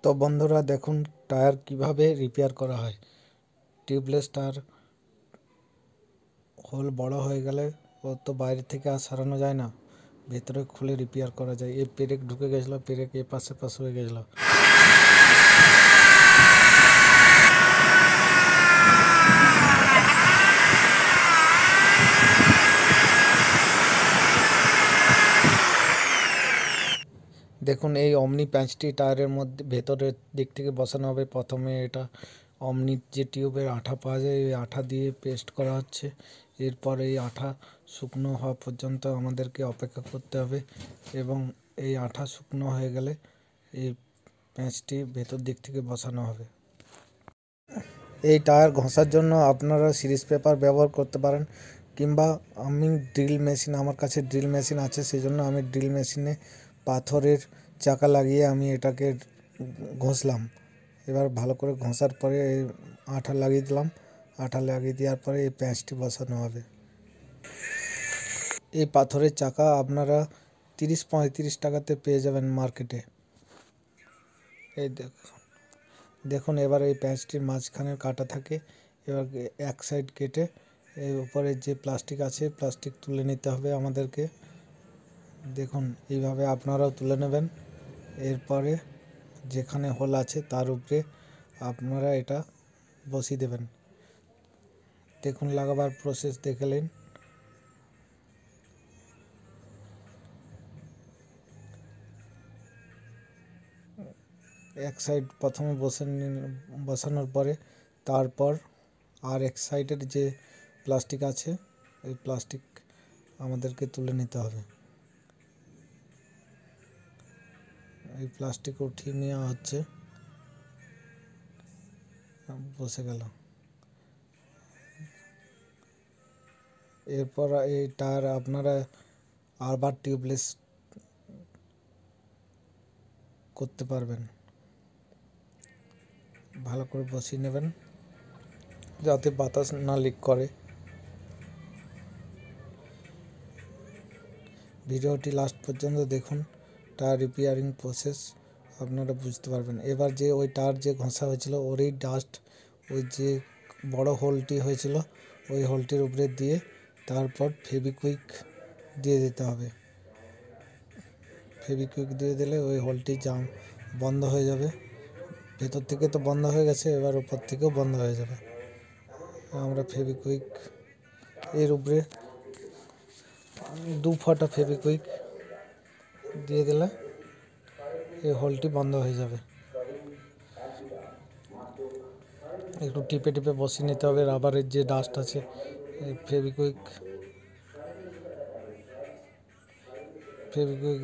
তো বন্ধুরা দেখুন টায়ার কিভাবে রিপেয়ার করা হয়। টিউবলেস টায়ার হোল বড় হয়ে গেলে ও তো বাইরে থেকে আর সারানো যায় না, ভেতরে খুলে রিপেয়ার করা যায়। এই পেরেক ঢুকে গেছিলো, পেরেক এ পাশে হয়ে গেছিলো। দেখুন এই অমনি প্যাঁচটি টায়ারের মধ্যে ভেতরের দিক থেকে বসানো হবে। প্রথমে এটা অমনির যে টিউবের আঠা পাওয়া যায়, এই আঠা দিয়ে পেস্ট করা হচ্ছে। এরপর এই আঠা শুকনো হওয়া পর্যন্ত আমাদেরকে অপেক্ষা করতে হবে এবং এই আঠা শুকনো হয়ে গেলে এই প্যাঁচটি ভেতর দিক থেকে বসানো হবে। এই টায়ার ঘষার জন্য আপনারা সিরিজ পেপার ব্যবহার করতে পারেন, কিংবা আমি ড্রিল মেশিন, আমার কাছে ড্রিল মেশিন আছে, সেই জন্য আমি ড্রিল মেশিনে পাথরের চাকা লাগিয়ে আমি এটাকে ঘষলাম। এবার ভালো করে ঘষার পরে এই আঠা লাগিয়ে দিলাম। আঠা লাগিয়ে দেওয়ার পরে এই প্যাঁচটি বসানো হবে। এই পাথরের চাকা আপনারা 30-35 টাকাতে পেয়ে যাবেন মার্কেটে। এই দেখুন এবার এই প্যাঁচটির মাঝখানে কাটা থাকে, এবার এক সাইড কেটে এর উপরে যে প্লাস্টিক আছে প্লাস্টিক তুলে নিতে হবে আমাদেরকে। দেখুন এইভাবে আপনারাও তুলে নেবেন। এরপরে যেখানে হোল আছে তার উপরে আপনারা এটা বসিয়ে দেবেন। দেখুন লাগাবার প্রসেস দেখলেন। এক সাইড প্রথমে বসানোর পরে তারপর আর এক সাইডের যে প্লাস্টিক আছে এই প্লাস্টিক আমাদেরকে তুলে নিতে হবে। এই প্লাস্টিক উঠিয়ে নেওয়া হচ্ছে, বসে গেল। এরপর এই টায়ার আপনারা আবার টিউবলেস করতে পারবেন। ভালো করে বসিয়ে নেবেন যাতে বাতাস না লিক করে। ভিডিওটি লাস্ট পর্যন্ত দেখুন, টায়ার রিপেয়ারিং প্রসেস আপনারা বুঝতে পারবেন। এবার যে ওই টায়ার যে ঘষা হয়েছিল ওরই ডাস্ট ওই যে বড় হোলটি হয়েছিল ওই হোলটির উপরে দিয়ে তারপর ফেভিকুইক দিয়ে দিতে হবে। ফেভিকুইক দিয়ে দিলে ওই হোলটি জাম বন্ধ হয়ে যাবে। ভেতর থেকে তো বন্ধ হয়ে গেছে, এবার উপর থেকেও বন্ধ হয়ে যাবে। আমরা ফেভিকুইক এর উপরে 2 ফোঁটা ফেভিকুইক দিয়ে দিলে এই হোলটি বন্ধ হয়ে যাবে। একটু টিপে টিপে বসিয়ে নিতে হবে। রাবারের যে ডাস্ট আছে এই ফেভিকুইক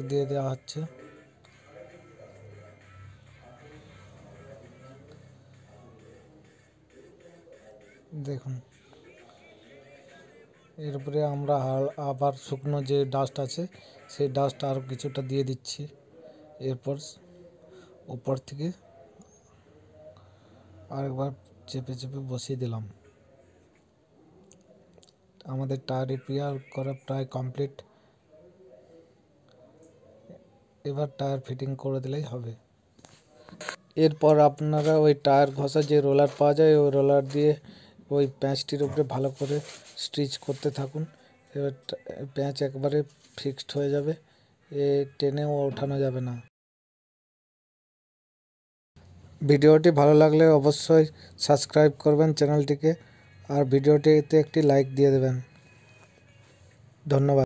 দিয়ে দেওয়া হচ্ছে। দেখুন এর উপরে আমরা আবার শুকনো যে ডাস্ট আছে সেই ডাস্ট আর কিছুটা দিয়ে দিচ্ছি। এরপর উপর থেকে আরেকবার চেপে চেপে বসিয়ে দিলাম। আমাদের টায়ার রিপেয়ার করা প্রায় কমপ্লিট। এবার টায়ার ফিটিং করে দিলেই হবে। এরপর আপনারা ওই টায়ার ঘষা যে রোলার পাওয়া যায় ওই রোলার দিয়ে ওই প্যাঁচটির উপরে ভালো করে স্টিচ করতে থাকুন। এবার প্যাঁচ একবারে ফিক্সড হয়ে যাবে, টেনেও ওঠানো যাবে না। ভিডিওটি ভালো লাগলে অবশ্যই সাবস্ক্রাইব করবেন চ্যানেলটিকে, আর ভিডিওটিতে একটি লাইক দিয়ে দেবেন। ধন্যবাদ।